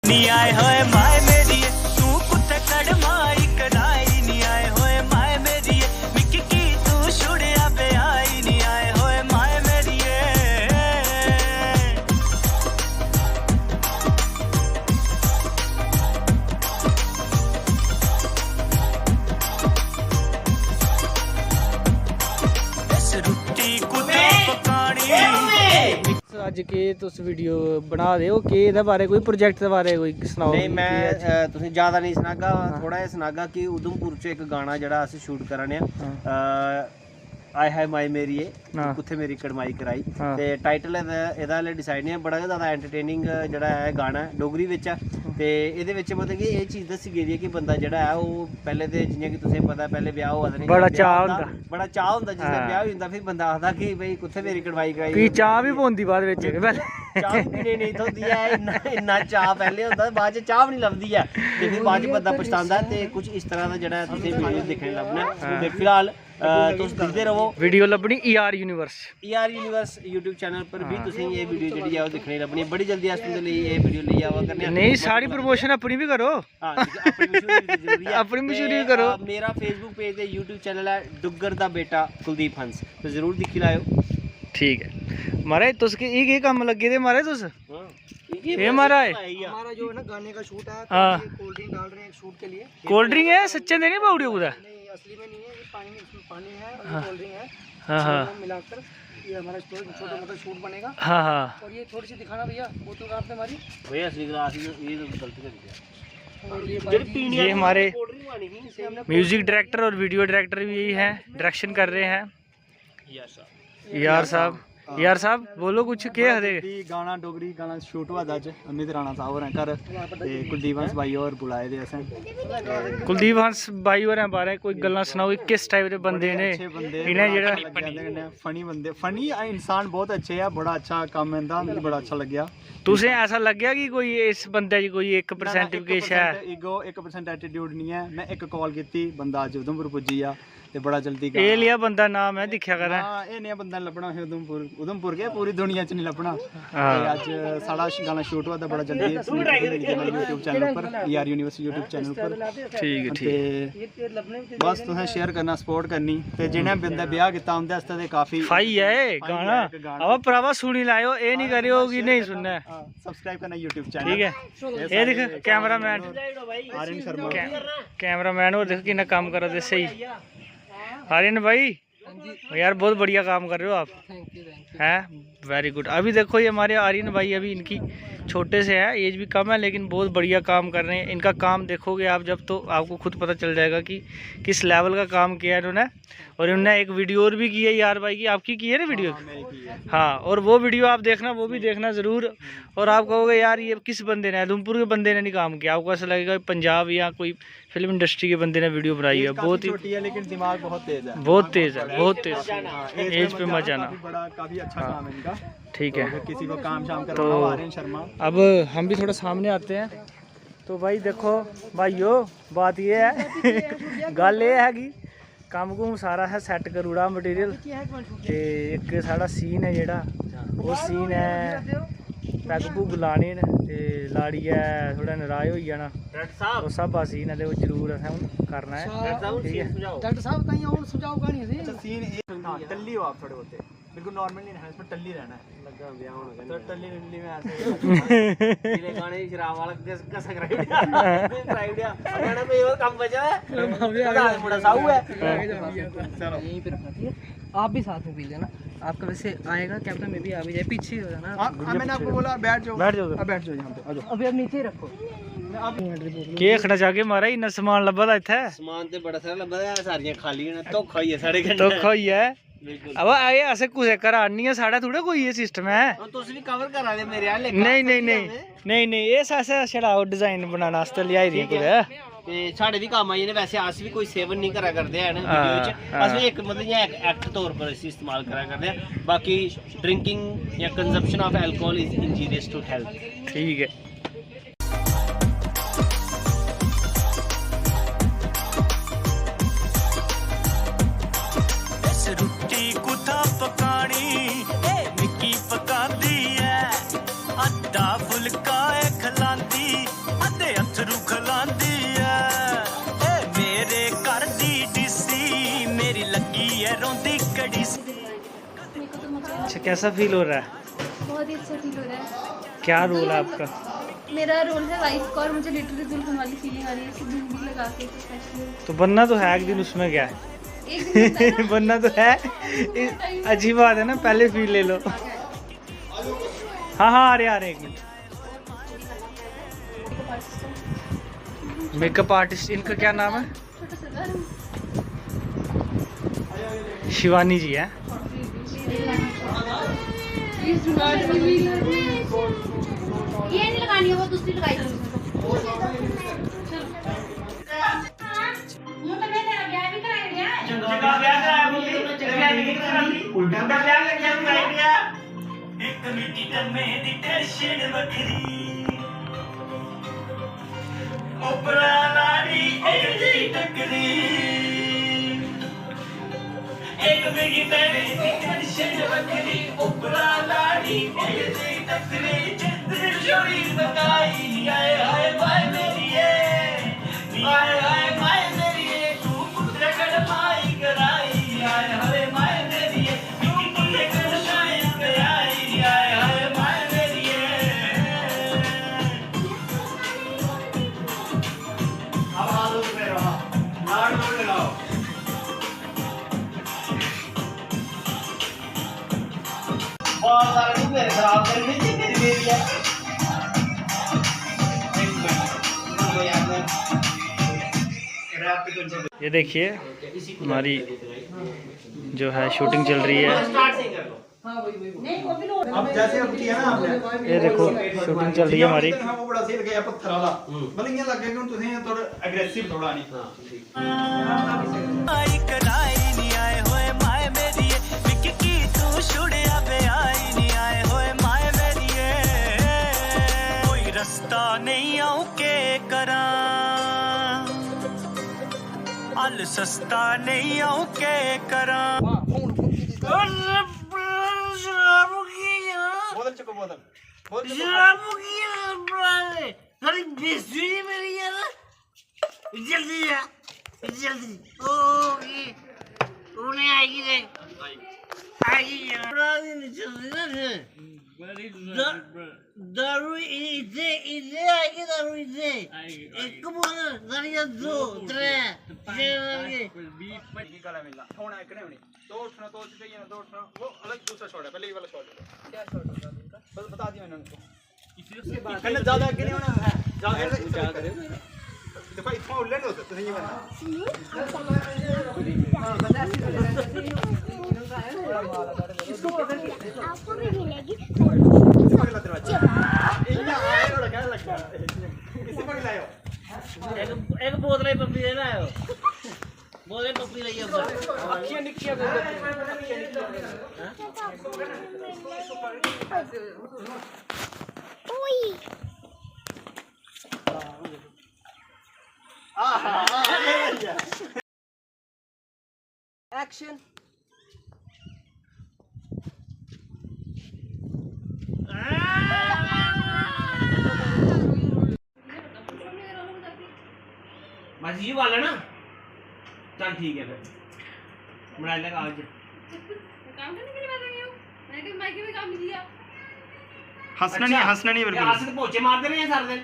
नी आए होए माए मेरी तू कुत्ते कड़माई कदाई नी आए होए माए मेरी मिकी की तू छुड़िया पे आई नी आए होए माए मेरी इस रुट्टी कुत्ते पकानी ਅੱਜ ਕੇ ਤੁਸੀਂ ਵੀਡੀਓ ਬਣਾ ਰਹੇ ਹੋ ਕਿ ਇਹਦੇ ਬਾਰੇ ਕੋਈ ਪ੍ਰੋਜੈਕਟ ਦੇ ਬਾਰੇ ਕੋਈ ਸੁਣਾਓ। ਨਹੀਂ ਮੈਂ ਤੁਸੀਂ ਜ਼ਿਆਦਾ ਨਹੀਂ ਸੁਣਾਗਾ, ਥੋੜਾ ਜਿਹਾ ਸੁਣਾਗਾ ਕਿ ਉਧਮਪੁਰ ਚ ਇੱਕ ਗਾਣਾ ਜਿਹੜਾ ਅਸੀਂ ਸ਼ੂਟ ਕਰਨ ਆ ਆਈ ਹੈ ਮਾਈ ਮੇਰੀਏ ਕੁੱਥੇ ਮੇਰੀ ਕੜਮਾਈ ਕਰਾਈ ਤੇ ਟਾਈਟਲ ਇਹਦਾ ਹਲੇ ਡਿਸਾਈਡ ਨਹੀਂ ਹੈ। ਬੜਾ ਜ਼ਿਆਦਾ ਐਂਟਰਟੇਨਿੰਗ ਜਿਹੜਾ ਹੈ ਗਾਣਾ ਡੋਗਰੀ ਵਿੱਚ ਆ ਤੇ ਇਹਦੇ ਵਿੱਚ ਮਤਲਬ ਕਿ ਇਹ ਚੀਜ਼ ਦੱਸੀ ਗਈ ਹੈ ਕਿ ਬੰਦਾ ਜਿਹੜਾ ਹੈ ਉਹ ਪਹਿਲੇ ਤੇ ਜਿਵੇਂ ਕਿ ਤੁਸੀਂ ਪਤਾ ਪਹਿਲੇ ਵਿਆਹ ਹੋਇਆ ਨਹੀਂ ਬੜਾ ਚਾਹ ਹੁੰਦਾ ਜਿਸਦਾ ਵਿਆਹ ਹੁੰਦਾ ਫਿਰ ਬੰਦਾ ਆਖਦਾ ਕਿ ਬਈ ਕੁੱਥੇ ਮੇਰੀ ਕੜਮਾਈ ਕਰਾਈ ਕੀ ਚਾਹ ਵੀ ਪੌਂਦੀ ਬਾਅਦ ਵਿੱਚ ਪਹਿਲੇ ਚਾਹ ਪੀਣੇ ਨਹੀਂ ਹੁੰਦੀ ਹੈ ਇੰਨਾ ਚਾਹ ਪਹਿਲੇ ਹੁੰਦਾ ਬਾਅਦ ਚ ਚਾਹ ਵੀ ਨਹੀਂ ਲੱਭਦੀ ਹੈ ਤੇ ਫਿਰ ਬਾਅਦ ਚ ਬੰਦਾ ਪਛਤਾਉਂਦਾ ਤੇ ਕੁਝ ਇਸ ਤਰ੍ਹਾਂ ਦਾ ਜਿਹੜਾ ਤੁਸੀਂ ਵੀਡੀਓ ਦੇਖਣ ਲੱਭਣਾ ਤੇ ਫਿਲਹਾਲ ਤੁਸੀਂ ਦੇਖਦੇ ਰਹੋ ਵੀਡੀਓ ਲੱਭਣੀ ER ਯੂਨੀਵਰਸ YouTube ਚੈਨਲ ਪਰ ਵੀ ਤੁਸੀਂ ਇਹ ਵੀਡੀਓ ਜਿਹੜੀ ਆ ਉਹ ਦੇਖਣੀ ਲੱਭਣੀ ਬੜੀ ਜਲਦੀ ਆਸ ਦੇ ਲਈ ਇਹ ਵੀਡੀਓ ਲਈ ਆਵਾ ਕਰਨੇ ਨਹੀਂ ਸਾਰੀ ਪ੍ਰੋਮੋਸ਼ਨ ਆਪਣੀ ਵੀ ਕਰੋ। ਹਾਂ ਆਪਣੀ ਮਸ਼ਹੂਰੀ ਵੀ ਜ਼ਰੂਰੀ ਹੈ ਆਪਣੀ ਮਸ਼ਹੂਰੀ ਵੀ ਕਰੋ। ਮੇਰਾ Facebook ਪੇਜ ਤੇ YouTube ਚੈਨਲ ਹੈ ਡੁੱਗਰ ਦਾ ਬੇਟਾ ਕੁਲਦੀਪ ਹੰਸ ਤੇ ਜ਼ਰੂਰ ਦੇਖੀ ਲਾਇਓ। ठीक है महाराज तुस ये काम लगे थे महाराज तुस ये महाराज हमारा जो है ना गाने का शूट है हाँ कोल्ड ड्रिंक डाल रहे हैं शूट के लिए। कोल्ड ड्रिंक है सच्चे दे नहीं पाउडियो कुदा नहीं असली में नहीं है, ये पानी है और ये कोल्ड ड्रिंक है। हाँ हाँ मिलाकर ये हमारा छोटा मोटा शूट बनेगा। हाँ हाँ और ये थोड़ी सी दिखाना भैया बोतल आपने हमारी भैया असली ग्लास ये तो गलती कर दिया। और ये हमारे म्यूजिक डायरेक्टर और वीडियो डायरेक्टर भी यही है, डायरेक्शन कर रहे हैं यार साहब बोलो कुछ क्या है गाना डोगरी गाना शूट हुआ अज अमित राणा साहब होरें घर ते कुलदीप हंस भाई होर बुलाए दे असें कुलदीप हंस भाई होरें बारे कोई गल्लां सनाओ किस टाइप दे बंदे ने इन्हें जेह्ड़ा फनी बंदे फनी इंसान बहुत अच्छे है, बड़ा अच्छा काम है इनदा, मिगी बड़ा अच्छा लग्या। तुसें ऐसा लग्या कि कोई इस बंदे च कोई 1% भी किश है ईगो 1% एटीट्यूड नहीं है। मैं एक कॉल की बंदा अज उधमपुर पुज्जी आ ते बड़ा जल्दी ए लिया बंदा नाम है दिखा कर हां ए नेहा बंदा लभना है उधमपुर के पूरी दुनिया च नहीं लभना। ते आज साड़ा गाना शूट हुआ था बड़ा जल्दी YouTube चैनल पर ER यूनिवर्सिटी YouTube चैनल पर ठीक ठीक बस तुसें शेयर करना सपोर्ट करनी ते जिन्हें बंदा ब्याह कीता उंदे आस्ते ते काफी फाई है गाना अब भरावा सुनी लायो ए नहीं करियो कि नहीं सुनना है सब्सक्राइब करना YouTube चैनल ठीक है। ये देख कैमरामैन आर्यन शर्मा कैमरामैन और देखो कितना काम कर रहे सही आर्यन भाई यार बहुत बढ़िया काम कर रहे हो आप हैं वेरी गुड। अभी देखो ये हमारे आर्यन भाई अभी इनकी छोटे से है एज भी कम है लेकिन बहुत बढ़िया काम कर रहे हैं। इनका काम देखोगे आप जब तो आपको खुद पता चल जाएगा कि किस लेवल का काम किया है इन्होंने। और इन्होंने एक वीडियो और भी की है यार भाई की आपकी की है ना वीडियो हाँ और वो वीडियो आप देखना वो भी देखना ज़रूर। और आप कहोगे यार ये किस बंदे ने उधमपुर के बंदे ने नहीं काम किया, आपको ऐसा लगेगा पंजाब या कोई फिल्म इंडस्ट्री के बंदे ने वीडियो बनाई है। बहुत ही छोटी है लेकिन दिमाग बहुत तेज है, बहुत तेज है बहुत तेज एज पे मत जाना। काफी अच्छा काम है इनका ठीक है किसी को काम शाम तो करवाना आर्यन शर्मा। अब हम भी थोड़ा सामने आते हैं तो भाई देखो भाइयों बात ये है गल ये है कि काम कुम सारा है सैट करूड़ा मटीरियल ते एक साढ़ा सीन है जेड़ा वो सीन है पैग पुग लाने न ते लाड़ी है थोड़ा नाराज होई जाना वो सब सीन है ते वो जरूर असें हुन करना है ठीक है। डॉक्टर साहब ताई और सुझाव कहानी है सीन टल्ली हो आप थोड़े होते बिल्कुल नॉर्मल नहीं रहना, इसमें टल्ली रहना है। लगा ब्याह होना तो टल्ली टल्ली में ऐसे ये गाने शराब वाला का सब्सक्राइब दिया गाना पे और काम बचा है बड़ा साहू है यहीं पे रखना चाहिए। आप भी साथ में पी लेना, आपका वैसे आएगा कैमरा में भी आ भी जाए पीछे हो जाना। मैंने आपको बोला बैठ जाओ बैठ जाओ यहाँ पे आ जाओ अभी आप नीचे रखो। के खड़ा जाके मारा इन्ना समान लब्भा दा इत्थै समान ते बड़ा सारा लब्भा है सारियां खाली न धोखा ही है साढ़े कन्नै धोखा होई है अब ये असें कुसै घर आनी है साढ़ा थोड़ा कोई ये सिस्टम है तुस भी कवर करा दे मेरे हाल नहीं नहीं नहीं नहीं नहीं ये असें छड़ा डिजाइन बनाना आस्तै लियाई दी कुदै ते साढ़े भी काम आई ने। वैसे अस भी कोई सेवन नहीं करा करदे हैं वीडियो च, अस भी एक मतलब इयां एक्ट तौर पर इसी इस्तेमाल करा करदे हैं। बाकी ड्रिंकिंग या consumption of alcohol is injurious to health. ठीक है रुट्टी कुत्था पकानी मिकी पकांदी है अद्धा फुलका खलांदी अच्छा, कैसा फील हो रहा है? बहुत ही अच्छा फील हो रहा है। क्या रोल है आपका? मेरा रोल है वाइफ का और मुझे लिटरली दुल्हन वाली फीलिंग आ रही है, सिर्फ मेहंदी लगा के प्रोफेशनल। तो बनना तो है एक दिन, उसमें क्या है? एक दिन होता है ना। बनना तो है। अच्छी बात है ना, पहले फील ले लो। हाँ हाँ, आ रहे एक मिनट। मेकअप आर्टिस्ट, इनका क्या नाम है? छोटा सा शिवानी जी है। ये नहीं लगानी है, वो दूसरी लगाई थी। एक मिट्टी जमे दी टेंशन वखरी उपरा लाड़ी एक दी टकरी एक मिट्टी जमे दी टेंशन वखरी उपरा लाड़ी एक दी टकरी दिल छोड़ी बताई आए हाय माय मेरी आए हाय माय मेरी तू पुत्र कड़माई कराई आए हाय माय मेरी तू पुत्र कड़माई कराई आए हाय माय मेरी आवाज़ में रहा लाड़ में लगाओ बहुत सारे तू मेरे खराब कर दी तेरी मेरी है ये देखिए हमारी जो है शूटिंग चल रही है। अब जैसे अब किया ना आपने, ये देखो शूटिंग चल रही है हमारी। हाँ, वो बड़ा सही लगे पत्थर वाला, मतलब ये लगे कि तुझे थोड़ा एग्रेसिव थोड़ा नहीं। आई कराई नहीं आए होए माय मेरी विकी की तू छुड़िया पे आई नहीं आए होए माय मेरी कोई रास्ता नहीं आऊं के करा अल सस्ता नहीं आऊं के करा बोतल चुको, बोतल जल्दी जल्दी ओ ये उन्हें आएगी रे आएगी नहीं चलती ना दारू इसे इसे आएगी दारू इसे एक बोल दारू दो त्रे गला मिला होना एक नहीं होनी तो उठना तो चाहिए ना, तो उठना वो अलग दूसरा शॉट है, पहले ये वाला शॉट है। क्या शॉट होगा उनका बस बता दिया मैंने उनको। इसके बाद कहने ज्यादा आगे नहीं होना है, ज्यादा करे देखो इतना उल्ले नहीं हो सकते ये वाला। इसको पकड़ के आपको भी मिलेगी पकड़ दरवाजा इतना आए और क्या लगता है किसे पकड़ लायो एक बोतल पप्पी ले लायो बोले पप्पी लगी ऊपर अखियां निकिया ओई एक्शन बस ये वाला ना चल ठीक है फिर बना लेगा आज काम करने के लिए बात आई हूं मैंने कहा माइक में काम दिया हंसना नहीं बिल्कुल। आज से पोचे मारते रहे हैं सारे दिन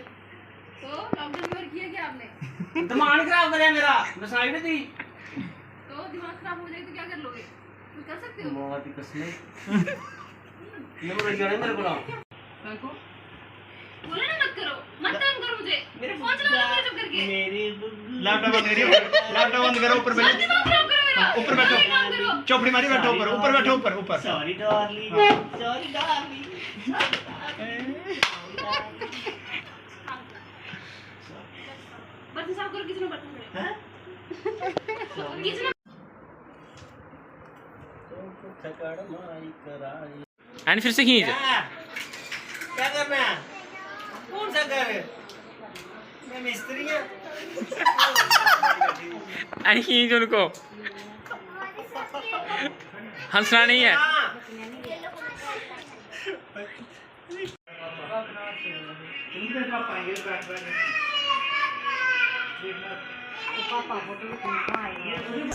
तो लॉकडाउन में किया क्या आपने दिमाग खराब कर मेरा मैं साइड में थी तो दिमाग खराब हो जाए तो क्या कर लोगे कुछ कर सकते हो बहुत ही कसम मैं बोल रहा मेरे को ना बोले ना मत करो मत काम करो मुझे मेरे फोन चला लो चुप करके मेरी लैपटॉप बंद करो ऊपर बैठो दिमाग खराब करो मेरा ऊपर बैठो काम करो चौपड़ी मारी बैठो ऊपर बैठो ऊपर सॉरी डार्लिंग सॉरी डार्लिंग बर्तन साफ करो किचन में बर्तन पड़े हैं किचन में एंड फिर से खींच। क्या करना है कौन सा घर है मैं मिस्त्री हूँ एंड खींच उनको। हंसना नहीं है।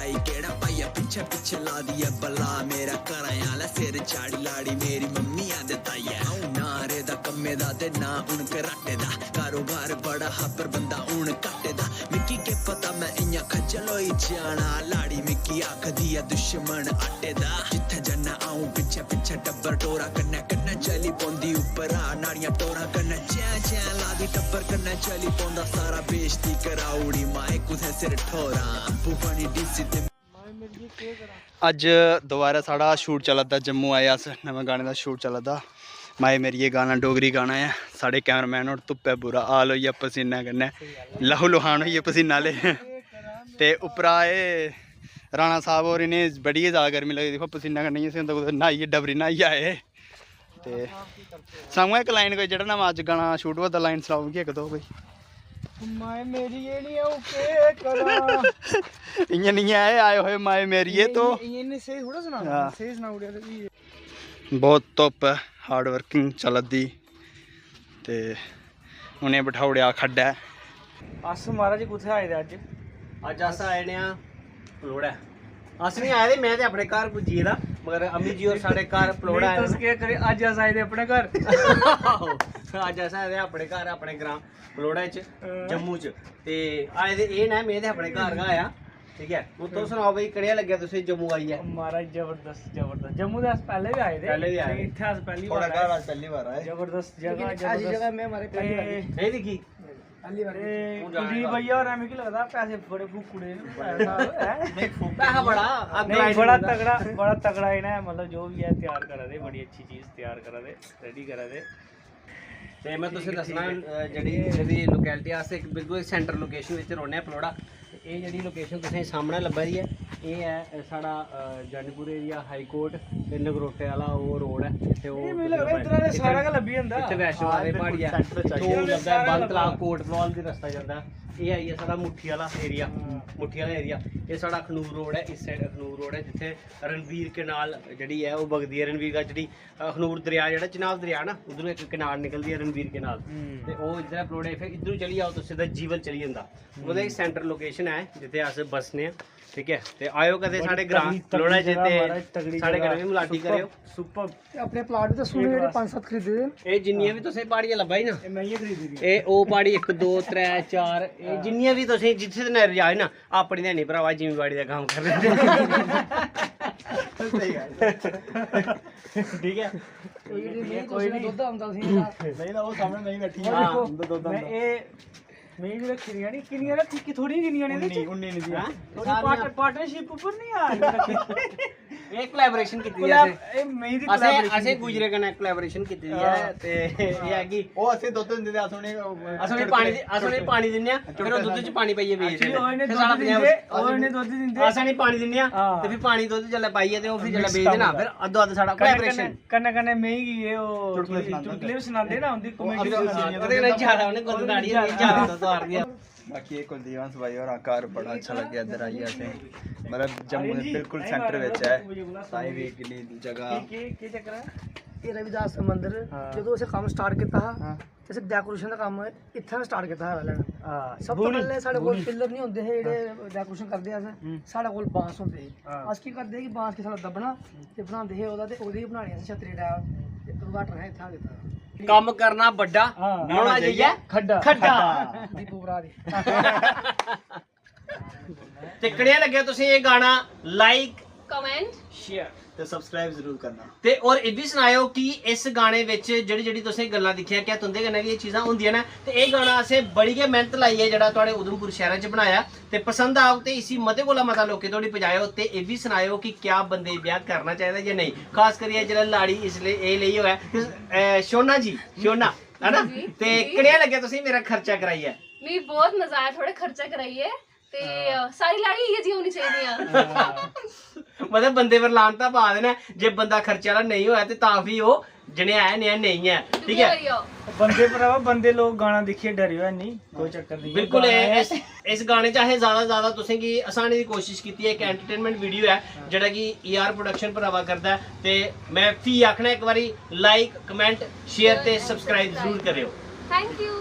आई केड़ा पाइया पीछे पीछे ला दिया बला मेरा करायाला सिर चाड़ी लाड़ी मेरी मम्मी आदे ताइया नारे दा कम्मे दा ते ना उन कराटे दा कारोबार बड़ा हापर बंदा उन काटे दा मिकी के पता मैं इयां खज्जल होई जाना लाड़ी मिकी आख दिया दुश्मन आटे दा जिथे जन्ना आऊं पीछे पीछे टब्बर टोरा कन्ने कन्ने चली पोंदी ऊपर आ नाड़ियां टोरा कन्ने चैं चैं ला दी टब्बर कन्ने चली पोंदा सारा बेइज्जती कराउड़ी माए कुथे सिर ठोरा अप्पू बनी डीसी ते अज दोबारा साढ़ा शूट चला दा जम्मू आए अस नमें गाने का शूट चला दा माए मेरी ये गाना डोगरी गाना है साढ़े कैमरामैन और धुप्पे बुरा हाल होई गेआ पसीने कन्नै लहू लुहान होई गे पसीने आह्ले ते उप्परा एह् राणा साहब और इन्हें बड़ी गै ज़्यादा गर्मी लगदी दिक्खो पसीने कन्नै इ'यां होंदा कुदै न्हाइयै डबरी न्हाइयै आए ते सामू इक लाइन कोई जेह्ड़ा ना अज्ज गाना शूट होआ दा लाइन सनाओ मिगी इक दो कोई माए मेरी ये नहीं आऊं के करा इयां नहीं है आए होए माए मेरी ये तो इन्ने सही थोड़ा सुना सही सुना उड़े बहुत धुप्प है हार्ड वर्किंग चला दी ते उन्हें बिठा उड़ेआ खड्डै अस महाराज कुत्थै आए दे अज्ज अस आए ने पलोड़ा अस नहीं आए मैं ते अपने घर पुज्जी गेदा मगर अम्मी जी और साढ़े घर पलोड़ा आए तुस केह् करे अज्ज अस आए दे अपने घर अज्ज अस आए दे अपने घर अपने ग्रां पलोड़ा च जम्मू च ते आए दे एह् ना में ते अपने घर गै आया ठीक है हूं तुस सनाओ भाई कनेहा लग्गेआ तुसें जम्मू आइयै महाराज जबरदस्त जबरदस्त जम्मू दे अस पैह्ले भी आए दे पैह्ले भी आए दे। इत्थै अस पैह्ली थोड़ा बार घर आए आज पहली बार आए जबरदस्त जगह ऐसी जगह मैं हमारे पहली बार नहीं दिक्खी कुलदीप भैया और मिगी लगदा पैसे बड़े फूकुड़े न पैसा बड़ा नहीं बड़ा तगड़ा इन्हें मतलब जो भी है तैयार करा दे बड़ी अच्छी चीज तैयार करा दे रेडी करा दे ते मैं तुसें दस्सना जेह्ड़ी लोकेलिटी अस इक बिल्कुल सेंटर लोकेशन विच रौह्ने आं पलोड़ा ये जेह्ड़ी लोकेशन तुसें सामने लब्भा दी है ये है साढ़ा जानीपुर एरिया हाई कोर्ट ते नगरोटे आह्ला ओह् रोड है इत्थे ओह् सारा गै लब्भी जंदा इत्थे वैष्णो माता प्हाड़ी है तो लगदा है बलतलाब कोट भलवाल दी रस्ता जंदा है ये आई है साढ़ा मुट्ठी आह्ला एरिया ये साढ़ा अखनूर रोड है इस साइड अखनूर रोड है जित्थे रणवीर कैनाल जेह्ड़ी है ओह् बगदी है रणवीर गा जेह्ड़ी अखनूर दरिया जेह्ड़ा चिनाब दरिया ना उद्धरों एक कैनाल निकलदी है रणवीर कैनाल ते ओह् इद्धर पलोड़े फिर इद्धरों चली जाओ तो सीधा जीवल चली जंदा ओह्दा एक सेंटर लोकेशन है जित्थे अस बसने आं ठीक है ते आयो कदे साढ़े ग्रां पलोड़ा च ते साढ़े कन्नै भी मलाटी करियो सुपर अपने प्लाट ते सुने जेह्ड़े 5-7 खरीदे दे ਇਹ ਜਿੰਨੀਆਂ ਵੀ ਤੁਸੀਂ ਪਹਾੜੀਆਂ ਲੱਭਾਈ ਨਾ मैं ये खरीदी दी ਇਹ ਉਹ ਪਹਾੜੀ 1 2 3 4 ਇਹ ਜਿੰਨੀਆਂ ਵੀ ਤੁਸੀਂ ਜਿੱਥੇ ਤੇ ਨਜ਼ਰ ਜਾਏ ਨਾ ਆਪਣੀ ਤਾਂ ਨਹੀਂ ਭਰਾਵਾ ਜ਼ਿੰਮੇਵਾਰੀ ਦਾ ਕੰਮ ਕਰ ਰਹੇ सही गल ਠੀਕ ਹੈ कोई नहीं दुद्ध आंदा सी नहीं ना वो सामने नहीं बैठी है हाँ। दो मैं ये मैं जो रखी नहीं किनियां रखी कि थोड़ी किनियां ने उन्नी उन्नी नहीं दी पार्टनरशिप ऊपर नहीं आ ਇਹ ਕੋਲੈਬੋਰੇਸ਼ਨ ਕੀਤੀ ਹੈ ए मैं दी ਅਸੀਂ ਗੁਜਰੇ ਕਨੇ ਕੋਲੈਬੋਰੇਸ਼ਨ ਕੀਤੀ ਹੈ ਤੇ ਇਹ ਹੈਗੀ वो असि दो तीन दिन असुने ਅਸਲੇ ਪਾਣੀ ਦਿੰਨੇ ਆ ਫਿਰ ਉਹ ਦੁੱਧ ਚ ਪਾਣੀ ਪਾਈਏ ਵੇਚਦੇ ਉਹਨੇ ਫਿਰ ਦੁੱਧ ਸਾਡਾ ਦਿੰਦੇ ਉਹਨੇ ਦੁੱਧ ਦਿੰਦੇ ਅਸਾਂ ਪਾਣੀ ਦਿੰਨੇ ਆ ਤੇ ਫਿਰ ਪਾਣੀ ਦੁੱਧ ਚੱਲੇ ਪਾਈਏ ਤੇ ਉਹ ਫਿਰ ਚੱਲੇ ਵੇਚਦੇ ਨਾ ਫਿਰ ਅੱਧੋ ਅੱਧ ਸਾਡਾ ਕੋਲੈਬੋਰੇਸ਼ਨ कन्ने कन्ने मैं ही ये चुटकुले सुनाते ना उनकी कॉमेडी ਉਹਦੇ ਨਾਲ ਜ਼ਿਆਦਾ ਉਹਨੇ ਗੁੱਦ ਨਾੜੀ ਜ਼ਿਆਦਾ ਤੋਂ ਤਾਰ ਦਿਆ बाकी एक कुलदीप भाई और आकार बड़ा अच्छा लगे इधर आई असें मतलब जम्मू दे बिल्कुल सेंटर विच है साई वी किन्नी जगह की चक्कर है ਇਹ ਰਵਿਦਾਸ ਮੰਦਿਰ ਜਦੋਂ ਅਸੀਂ ਕੰਮ ਸਟਾਰਟ ਕੀਤਾ ਹਾਂ ਅਸੀਂ ਡੈਕੋਰੇਸ਼ਨ ਦਾ ਕੰਮ ਇੱਥੇ ਸਟਾਰਟ ਕੀਤਾ ਹੈ ਪਹਿਲਾਂ ਸਭ ਤੋਂ ਪਹਿਲੇ ਸਾਡੇ ਕੋਲ ਪਿੱਲਰ ਨਹੀਂ ਹੁੰਦੇ ਸੀ ਜਿਹੜੇ ਡੈਕੋਰੇਸ਼ਨ ਕਰਦੇ ਆ ਸਾਡੇ ਕੋਲ ਬਾਂਸ ਹੁੰਦੇ ਸੀ ਅਸੀਂ ਕੀ ਕਰਦੇ ਕਿ ਬਾਂਸ ਕੇ ਸਾਡਾ ਦੱਬਣਾ ਤੇ ਬਣਾਉਂਦੇ ਸੀ ਉਹਦਾ ਤੇ ਉਹਦੀ ਬਣਾਣੀ ਅਸੀਂ ਛਤਰੀ ਟਾਇਰ ਤੇ ਉਦਘਾਟਨ ਹੈ ਇੱਥੇ ਆ ਕੀਤਾ ਕੰਮ ਕਰਨਾ ਵੱਡਾ ਹੋਣਾ ਚਾਹੀਏ ਖੱਡਾ ਦੀਪੂ ਭਰਾ ਦੀ ਤੇ ਕਿਹੜਿਆ ਲੱਗਿਆ ਤੁਸੀਂ ਇਹ ਗਾਣਾ ਲਾਈਕ कमेंट ਸ਼ੇਅਰ ਤੇ ਸਬਸਕ੍ਰਾਈਬ ਜ਼ਰੂਰ ਕਰਨਾ ਤੇ ਔਰ ਇਹ ਵੀ ਸੁਣਾਇਓ ਕਿ ਇਸ ਗਾਣੇ ਵਿੱਚ ਜਿਹੜੀ ਤੁਸੀਂ ਗੱਲਾਂ ਦਿਖਿਆ ਕਿ ਤੁੰਦੇ ਕਨੇ ਵੀ ਇਹ ਚੀਜ਼ਾਂ ਹੁੰਦੀਆਂ ਨੇ ਤੇ ਇਹ ਗਾਣਾ ਅਸੀਂ ਬੜੀ ਕੇ ਮਿਹਨਤ ਲਾਈ ਹੈ ਜਿਹੜਾ ਤੁਹਾਡੇ ਉਦਮਪੁਰ ਸ਼ਹਿਰ 'ਚ ਬਣਾਇਆ ਤੇ ਪਸੰਦ ਆਉ ਤੇ ਇਸੀ ਮਤੇ ਕੋਲਾ ਮਤਾ ਲੋਕੇ ਤੁਹਾਡੀ ਪਜਾਇਓ ਤੇ ਇਹ ਵੀ ਸੁਣਾਇਓ ਕਿ ਕਿਆ ਬੰਦੇ ਵਿਆਹ ਕਰਨਾ ਚਾਹੀਦਾ ਜਾਂ ਨਹੀਂ ਖਾਸ ਕਰੀਏ ਜਿਹੜਾ ਲਾੜੀ ਇਸ ਲਈ ਇਹ ਲਈ ਹੋਇਆ ਸ਼ੋਨਾ ਜੀ ਸ਼ੋਨਾ ਹੈਨਾ ਤੇ ਕਿਹੜਿਆ ਲੱਗਿਆ ਤੁਸੀਂ ਮੇਰਾ ਖਰਚਾ ਕਰਾਈਆ नहीं बहुत मजा आया थोड़ा खर्चा कराइए ते सारी लाड़ी ये जी होनी चाहिए मतलब बंदे पर लानता पा देना जे बंदा खर्चे वाला नहीं होया ते तां भी वो जने है नहीं है ठीक है बंदे भरावा बंदे लोग गाना दिखिए डरियो नहीं कोई चक्कर नहीं बिल्कुल इस गाने चाहे ज्यादा तुसें की आसानी दी कोशिश की है एक एंटरटेनमेंट वीडियो है जेड़ा कि ER प्रोडक्शन भरावा करदा है ते मैं फ्ही आखना एक बारी लाइक कमेंट शेयर ते सब्सक्राइब जरूर करियो थैंक यू